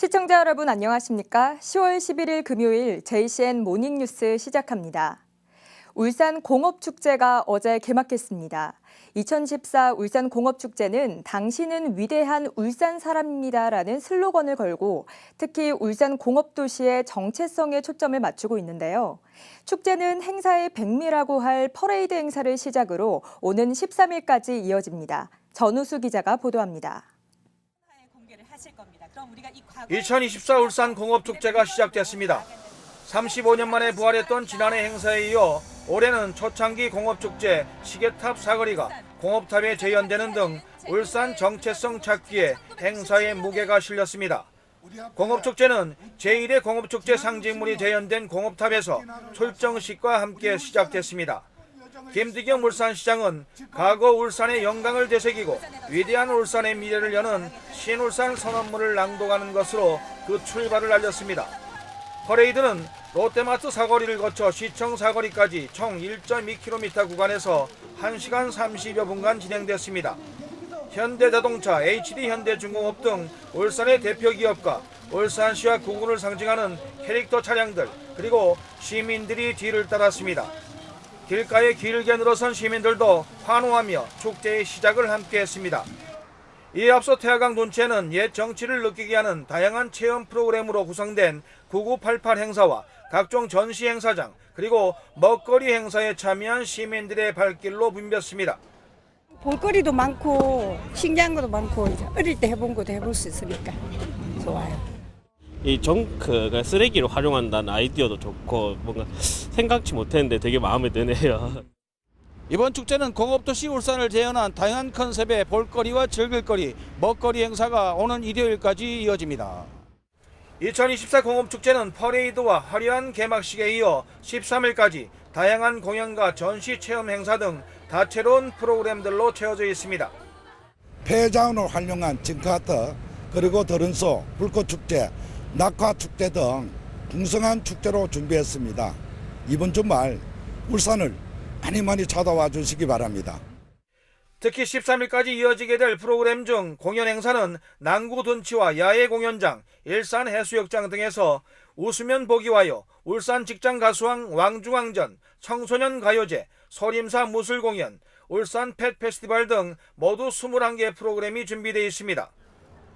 시청자 여러분 안녕하십니까? 10월 11일 금요일 JCN 모닝뉴스 시작합니다. 울산 공업축제가 어제 개막했습니다. 2014 울산 공업축제는 당신은 위대한 울산 사람입니다라는 슬로건을 걸고 특히 울산 공업도시의 정체성에 초점을 맞추고 있는데요. 축제는 행사의 백미라고 할 퍼레이드 행사를 시작으로 오는 13일까지 이어집니다. 전우수 기자가 보도합니다. 2024 울산 공업축제가 시작됐습니다. 35년 만에 부활했던 지난해 행사에 이어 올해는 초창기 공업축제 시계탑 사거리가 공업탑에 재현되는 등 울산 정체성 찾기에 행사의 무게가 실렸습니다. 공업축제는 제1회 공업축제 상징물이 재현된 공업탑에서 출정식과 함께 시작됐습니다. 김득영 울산시장은 과거 울산의 영광을 되새기고 위대한 울산의 미래를 여는 신울산 선언문을 낭독하는 것으로 그 출발을 알렸습니다. 퍼레이드는 롯데마트 사거리를 거쳐 시청 사거리까지 총 1.2km 구간에서 1시간 30여 분간 진행됐습니다. 현대자동차, HD현대중공업 등 울산의 대표 기업과 울산시와 구군을 상징하는 캐릭터 차량들 그리고 시민들이 뒤를 따랐습니다. 길가에 길게 늘어선 시민들도 환호하며 축제의 시작을 함께했습니다. 이에 앞서 태화강 둔치에는 옛 정치를 느끼게 하는 다양한 체험 프로그램으로 구성된 9988 행사와 각종 전시 행사장 그리고 먹거리 행사에 참여한 시민들의 발길로 붐볐습니다. 볼거리도 많고 신기한 것도 많고 이제 어릴 때 해본 것도 해볼 수 있으니까 좋아요. 이 정크가 쓰레기를 활용한다는 아이디어도 좋고 뭔가 생각지 못했는데 되게 마음에 드네요. 이번 축제는 공업도시 울산을 재현한 다양한 컨셉의 볼거리와 즐길거리, 먹거리 행사가 오는 일요일까지 이어집니다. 2024 공업축제는 퍼레이드와 화려한 개막식에 이어 13일까지 다양한 공연과 전시 체험 행사 등 다채로운 프로그램들로 채워져 있습니다. 폐자원을 활용한 징크아트, 그리고 더른소, 불꽃축제, 낙화축제 등 풍성한 축제로 준비했습니다. 이번 주말 울산을 많이 찾아와 주시기 바랍니다. 특히 13일까지 이어지게 될 프로그램 중 공연 행사는 남구 둔치와 야외 공연장, 일산 해수욕장 등에서 웃으면 복이 와요, 울산 직장 가수왕 왕중왕전, 청소년 가요제, 소림사 무술 공연, 울산 펫 페스티벌 등 모두 21개 프로그램이 준비되어 있습니다.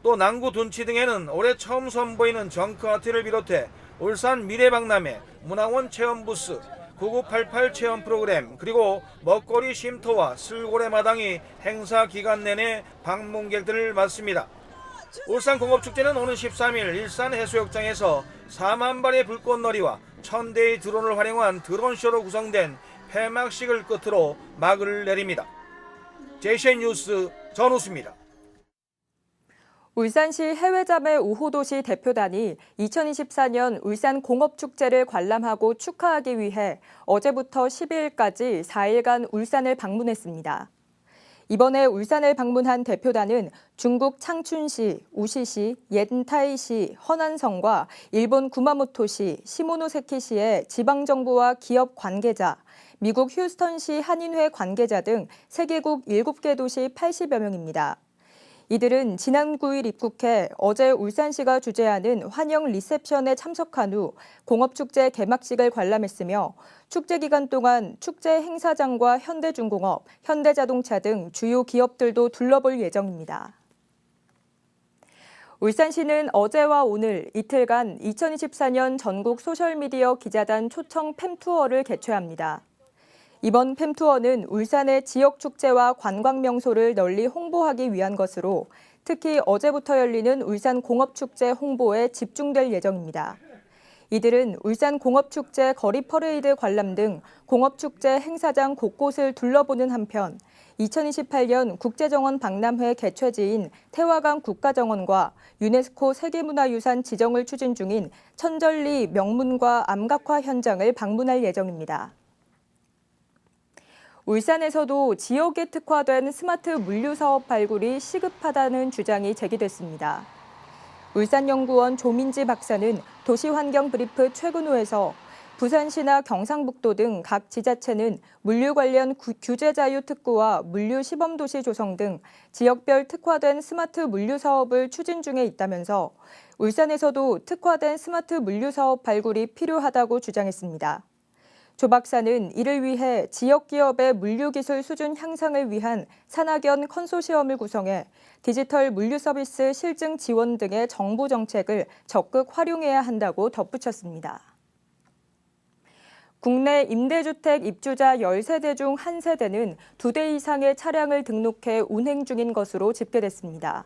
또 남구 둔치 등에는 올해 처음 선보이는 정크아트를 비롯해 울산 미래박람회, 문화원 체험 부스, 9988 체험 프로그램 그리고 먹거리 쉼터와 슬고래 마당이 행사 기간 내내 방문객들을 맞습니다. 울산 공업축제는 오는 13일 일산 해수욕장에서 4만 발의 불꽃놀이와 1000대의 드론을 활용한 드론쇼로 구성된 폐막식을 끝으로 막을 내립니다. JCN 뉴스 전우수입니다. 울산시 해외자매 우호도시 대표단이 2024년 울산 공업축제를 관람하고 축하하기 위해 어제부터 12일까지 4일간 울산을 방문했습니다. 이번에 울산을 방문한 대표단은 중국 창춘시, 우시시, 옌타이시, 허난성과 일본 구마모토시, 시모노세키시의 지방정부와 기업 관계자, 미국 휴스턴시 한인회 관계자 등 세계국 7개 도시 80여 명입니다. 이들은 지난 9일 입국해 어제 울산시가 주재하는 환영 리셉션에 참석한 후 공업축제 개막식을 관람했으며 축제 기간 동안 축제 행사장과 현대중공업, 현대자동차 등 주요 기업들도 둘러볼 예정입니다. 울산시는 어제와 오늘 이틀간 2024년 전국 소셜미디어 기자단 초청 팸투어를 개최합니다. 이번 팸투어는 울산의 지역축제와 관광명소를 널리 홍보하기 위한 것으로 특히 어제부터 열리는 울산 공업축제 홍보에 집중될 예정입니다. 이들은 울산 공업축제 거리 퍼레이드 관람 등 공업축제 행사장 곳곳을 둘러보는 한편 2028년 국제정원 박람회 개최지인 태화강 국가정원과 유네스코 세계문화유산 지정을 추진 중인 천절리 명문과 암각화 현장을 방문할 예정입니다. 울산에서도 지역에 특화된 스마트 물류사업 발굴이 시급하다는 주장이 제기됐습니다. 울산연구원 조민지 박사는 도시환경브리프 최근호에서 부산시나 경상북도 등 각 지자체는 물류 관련 규제 자유 특구와 물류 시범도시 조성 등 지역별 특화된 스마트 물류 사업을 추진 중에 있다면서 울산에서도 특화된 스마트 물류 사업 발굴이 필요하다고 주장했습니다. 조 박사는 이를 위해 지역 기업의 물류 기술 수준 향상을 위한 산학연 컨소시엄을 구성해 디지털 물류 서비스 실증 지원 등의 정부 정책을 적극 활용해야 한다고 덧붙였습니다. 국내 임대주택 입주자 10세대 중 1세대는 2대 이상의 차량을 등록해 운행 중인 것으로 집계됐습니다.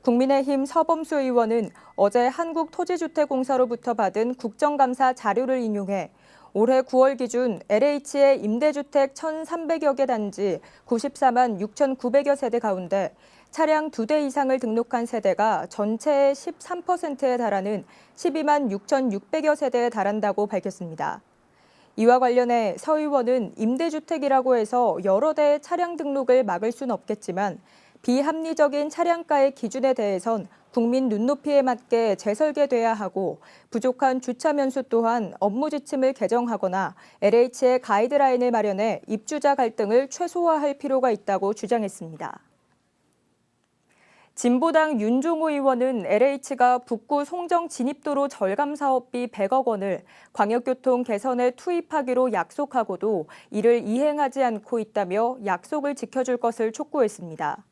국민의힘 서범수 의원은 어제 한국토지주택공사로부터 받은 국정감사 자료를 인용해 올해 9월 기준 LH의 임대주택 1,300여 개 단지 94만 6,900여 세대 가운데 차량 2대 이상을 등록한 세대가 전체의 13%에 달하는 12만 6,600여 세대에 달한다고 밝혔습니다. 이와 관련해 서 의원은 임대주택이라고 해서 여러 대의 차량 등록을 막을 수는 없겠지만 비합리적인 차량가의 기준에 대해선 국민 눈높이에 맞게 재설계돼야 하고 부족한 주차 면수 또한 업무 지침을 개정하거나 LH의 가이드라인을 마련해 입주자 갈등을 최소화할 필요가 있다고 주장했습니다. 진보당 윤종호 의원은 LH가 북구 송정 진입도로 절감 사업비 100억 원을 광역교통 개선에 투입하기로 약속하고도 이를 이행하지 않고 있다며 약속을 지켜줄 것을 촉구했습니다.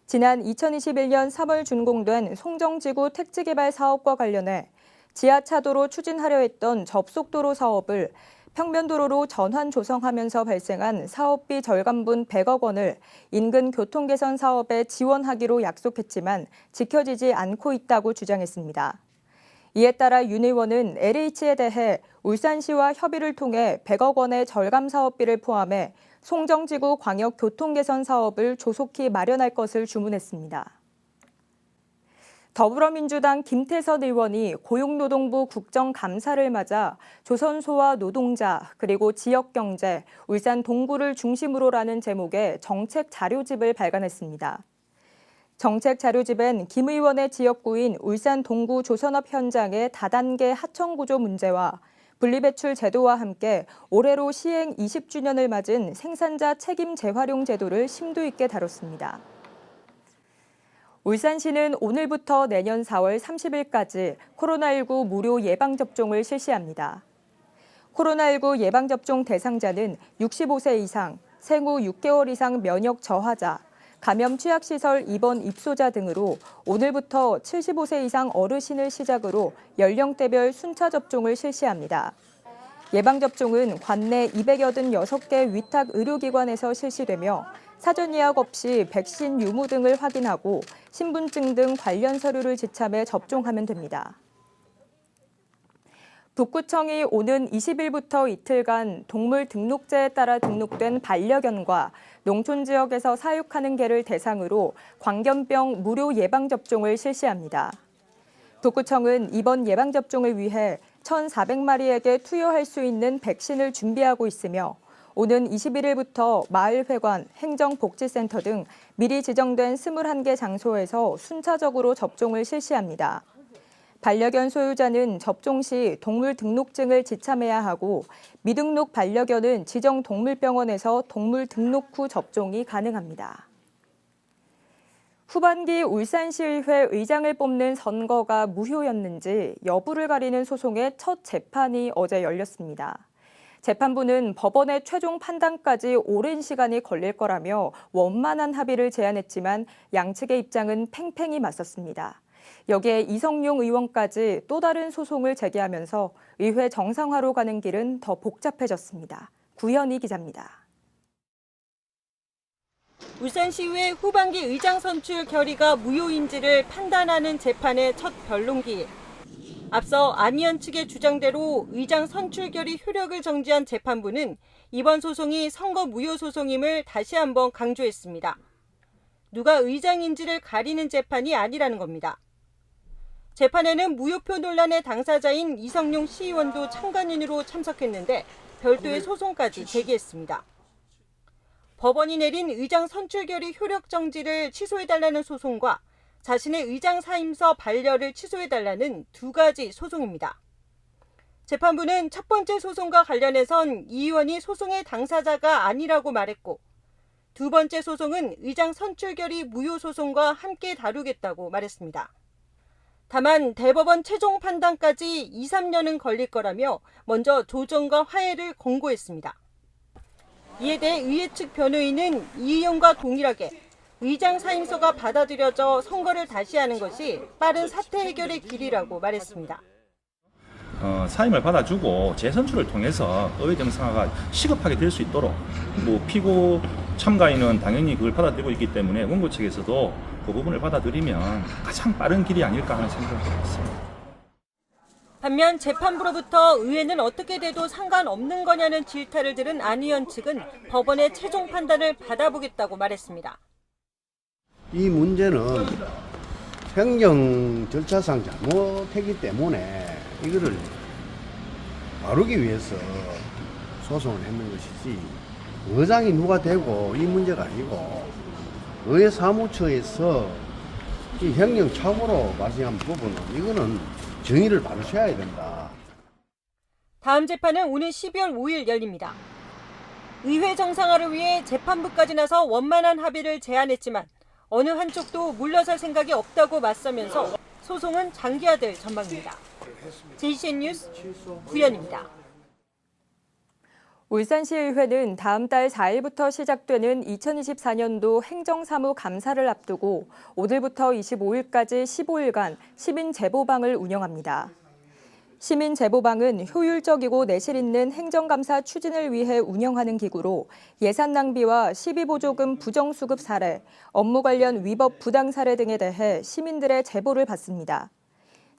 지난 2021년 3월 준공된 송정지구 택지개발 사업과 관련해 지하차도로 추진하려 했던 접속도로 사업을 평면도로로 전환 조성하면서 발생한 사업비 절감분 100억 원을 인근 교통개선 사업에 지원하기로 약속했지만 지켜지지 않고 있다고 주장했습니다. 이에 따라 윤 의원은 LH에 대해 울산시와 협의를 통해 100억 원의 절감 사업비를 포함해 송정지구 광역교통개선 사업을 조속히 마련할 것을 주문했습니다. 더불어민주당 김태선 의원이 고용노동부 국정감사를 맞아 조선소와 노동자 그리고 지역경제, 울산 동구를 중심으로라는 제목의 정책 자료집을 발간했습니다. 정책 자료집엔 김 의원의 지역구인 울산 동구 조선업 현장의 다단계 하청구조 문제와 분리배출 제도와 함께 올해로 시행 20주년을 맞은 생산자 책임 재활용 제도를 심도 있게 다뤘습니다. 울산시는 오늘부터 내년 4월 30일까지 코로나19 무료 예방접종을 실시합니다. 코로나19 예방접종 대상자는 65세 이상, 생후 6개월 이상 면역 저하자, 감염 취약시설 입원 입소자 등으로 오늘부터 75세 이상 어르신을 시작으로 연령대별 순차 접종을 실시합니다. 예방접종은 관내 286개 위탁 의료기관에서 실시되며 사전 예약 없이 백신 유무 등을 확인하고 신분증 등 관련 서류를 지참해 접종하면 됩니다. 북구청이 오는 20일부터 이틀간 동물 등록제에 따라 등록된 반려견과 농촌 지역에서 사육하는 개를 대상으로 광견병 무료 예방접종을 실시합니다. 북구청은 이번 예방접종을 위해 1,400마리에게 투여할 수 있는 백신을 준비하고 있으며 오는 21일부터 마을회관, 행정복지센터 등 미리 지정된 21개 장소에서 순차적으로 접종을 실시합니다. 반려견 소유자는 접종 시 동물 등록증을 지참해야 하고 미등록 반려견은 지정 동물병원에서 동물 등록 후 접종이 가능합니다. 후반기 울산시의회 의장을 뽑는 선거가 무효였는지 여부를 가리는 소송의 첫 재판이 어제 열렸습니다. 재판부는 법원의 최종 판단까지 오랜 시간이 걸릴 거라며 원만한 합의를 제안했지만 양측의 입장은 팽팽히 맞섰습니다. 여기에 이성용 의원까지 또 다른 소송을 제기하면서 의회 정상화로 가는 길은 더 복잡해졌습니다. 구현희 기자입니다. 울산시의회 후반기 의장 선출 결의가 무효인지를 판단하는 재판의 첫 변론기일. 앞서 안 의원 측의 주장대로 의장 선출 결의 효력을 정지한 재판부는 이번 소송이 선거 무효 소송임을 다시 한번 강조했습니다. 누가 의장인지를 가리는 재판이 아니라는 겁니다. 재판에는 무효표 논란의 당사자인 이성용 시의원도 참관인으로 참석했는데 별도의 소송까지 제기했습니다. 법원이 내린 의장 선출 결의 효력 정지를 취소해달라는 소송과 자신의 의장 사임서 반려를 취소해달라는 두 가지 소송입니다. 재판부는 첫 번째 소송과 관련해선 이 의원이 소송의 당사자가 아니라고 말했고 두 번째 소송은 의장 선출결의 무효 소송과 함께 다루겠다고 말했습니다. 다만 대법원 최종 판단까지 2, 3년은 걸릴 거라며 먼저 조정과 화해를 권고했습니다. 이에 대해 의회 측 변호인은 이 의원과 동일하게 의장 사임서가 받아들여져 선거를 다시 하는 것이 빠른 사태 해결의 길이라고 말했습니다. 사임을 받아주고 재선출을 통해서 의회 정상화가 시급하게 될 수 있도록 피고 참가인은 당연히 그걸 받아들이고 있기 때문에 원고 측에서도 그 부분을 받아들이면 가장 빠른 길이 아닐까 하는 생각을 했습니다. 반면 재판부로부터 의회는 어떻게 돼도 상관없는 거냐는 질타를 들은 안 의원 측은 법원의 최종 판단을 받아보겠다고 말했습니다. 이 문제는 행정 절차상 잘못했기 때문에 이거를 다루기 위해서 소송을 했는 것이지 의장이 누가 되고 이 문제가 아니고 의회 사무처에서 이 행정착오로 발생한 부분은 이거는 정의를 받으셔야 된다. 다음 재판은 오는 12월 5일 열립니다. 의회 정상화를 위해 재판부까지 나서 원만한 합의를 제안했지만 어느 한쪽도 물러설 생각이 없다고 맞서면서 소송은 장기화될 전망입니다. JCN 뉴스 구연입니다. 울산시의회는 다음 달 4일부터 시작되는 2024년도 행정사무 감사를 앞두고 오늘부터 25일까지 15일간 시민제보방을 운영합니다. 시민제보방은 효율적이고 내실 있는 행정감사 추진을 위해 운영하는 기구로 예산 낭비와 시비보조금 부정수급 사례, 업무 관련 위법 부당 사례 등에 대해 시민들의 제보를 받습니다.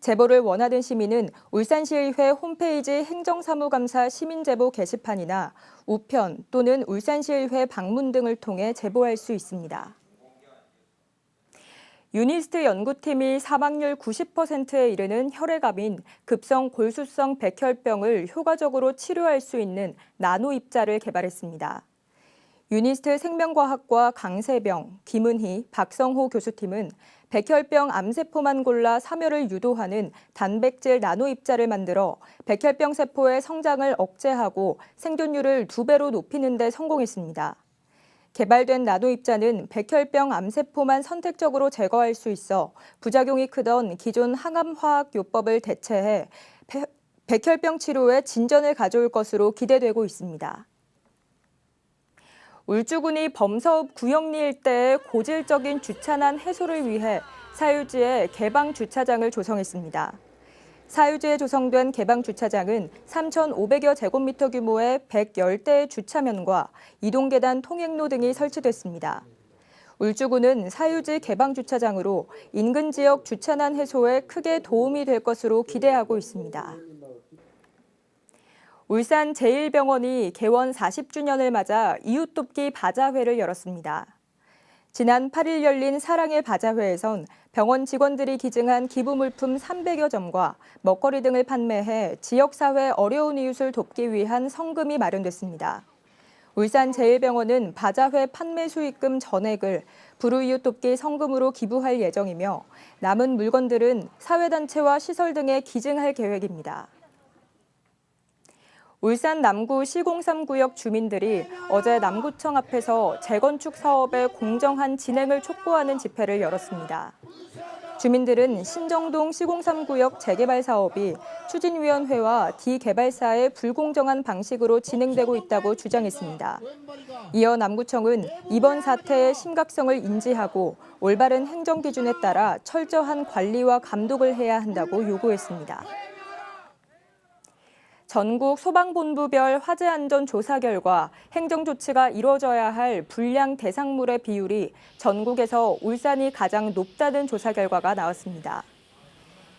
제보를 원하는 시민은 울산시의회 홈페이지 행정사무감사 시민제보 게시판이나 우편 또는 울산시의회 방문 등을 통해 제보할 수 있습니다. 유니스트 연구팀이 사망률 90%에 이르는 혈액암인 급성 골수성 백혈병을 효과적으로 치료할 수 있는 나노입자를 개발했습니다. 유니스트 생명과학과 강세병, 김은희, 박성호 교수팀은 백혈병 암세포만 골라 사멸을 유도하는 단백질 나노입자를 만들어 백혈병 세포의 성장을 억제하고 생존율을 2배로 높이는 데 성공했습니다. 개발된 나노입자는 백혈병 암세포만 선택적으로 제거할 수 있어 부작용이 크던 기존 항암화학요법을 대체해 백혈병 치료에 진전을 가져올 것으로 기대되고 있습니다. 울주군이 범서읍 구영리 일대의 고질적인 주차난 해소를 위해 사유지에 개방 주차장을 조성했습니다. 사유지에 조성된 개방 주차장은 3,500여 제곱미터 규모의 110대의 주차면과 이동계단 통행로 등이 설치됐습니다. 울주군은 사유지 개방 주차장으로 인근 지역 주차난 해소에 크게 도움이 될 것으로 기대하고 있습니다. 울산 제1병원이 개원 40주년을 맞아 이웃돕기 바자회를 열었습니다. 지난 8일 열린 사랑의 바자회에선 병원 직원들이 기증한 기부물품 300여 점과 먹거리 등을 판매해 지역사회 어려운 이웃을 돕기 위한 성금이 마련됐습니다. 울산 제1병원은 바자회 판매 수익금 전액을 불우이웃 돕기 성금으로 기부할 예정이며 남은 물건들은 사회단체와 시설 등에 기증할 계획입니다. 울산 남구 시공삼구역 주민들이 어제 남구청 앞에서 재건축 사업의 공정한 진행을 촉구하는 집회를 열었습니다. 주민들은 신정동 시공삼구역 재개발 사업이 추진위원회와 D개발사의 불공정한 방식으로 진행되고 있다고 주장했습니다. 이어 남구청은 이번 사태의 심각성을 인지하고 올바른 행정 기준에 따라 철저한 관리와 감독을 해야 한다고 요구했습니다. 전국 소방본부별 화재안전조사 결과 행정조치가 이루어져야 할 불량 대상물의 비율이 전국에서 울산이 가장 높다는 조사 결과가 나왔습니다.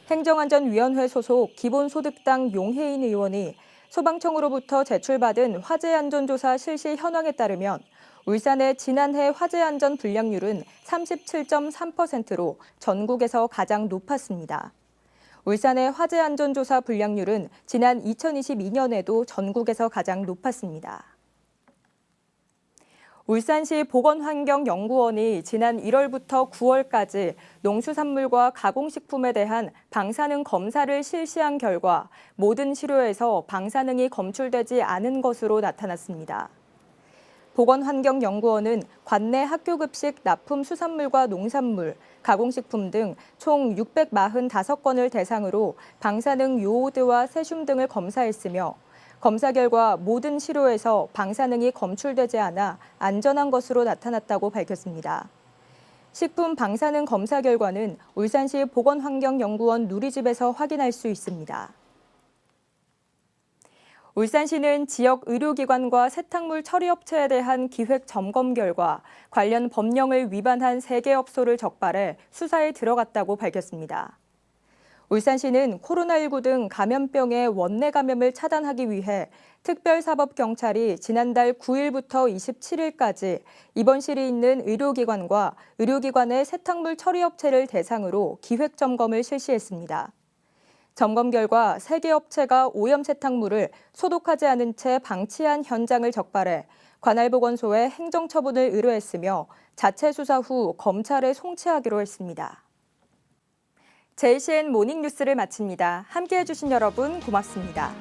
행정안전위원회 소속 기본소득당 용혜인 의원이 소방청으로부터 제출받은 화재안전조사 실시 현황에 따르면 울산의 지난해 화재안전 불량률은 37.3%로 전국에서 가장 높았습니다. 울산의 화재안전조사 불량률은 지난 2022년에도 전국에서 가장 높았습니다. 울산시 보건환경연구원이 지난 1월부터 9월까지 농수산물과 가공식품에 대한 방사능 검사를 실시한 결과 모든 시료에서 방사능이 검출되지 않은 것으로 나타났습니다. 보건환경연구원은 관내 학교급식 납품 수산물과 농산물, 가공식품 등 총 645건을 대상으로 방사능 요오드와 세슘 등을 검사했으며 검사 결과 모든 시료에서 방사능이 검출되지 않아 안전한 것으로 나타났다고 밝혔습니다. 식품 방사능 검사 결과는 울산시 보건환경연구원 누리집에서 확인할 수 있습니다. 울산시는 지역 의료기관과 세탁물 처리업체에 대한 기획 점검 결과 관련 법령을 위반한 3개 업소를 적발해 수사에 들어갔다고 밝혔습니다. 울산시는 코로나19 등 감염병의 원내 감염을 차단하기 위해 특별사법경찰이 지난달 9일부터 27일까지 입원실이 있는 의료기관과 의료기관의 세탁물 처리업체를 대상으로 기획점검을 실시했습니다. 점검 결과 3개 업체가 오염 세탁물을 소독하지 않은 채 방치한 현장을 적발해 관할보건소에 행정처분을 의뢰했으며 자체 수사 후 검찰에 송치하기로 했습니다. JCN 모닝뉴스를 마칩니다. 함께해 주신 여러분 고맙습니다.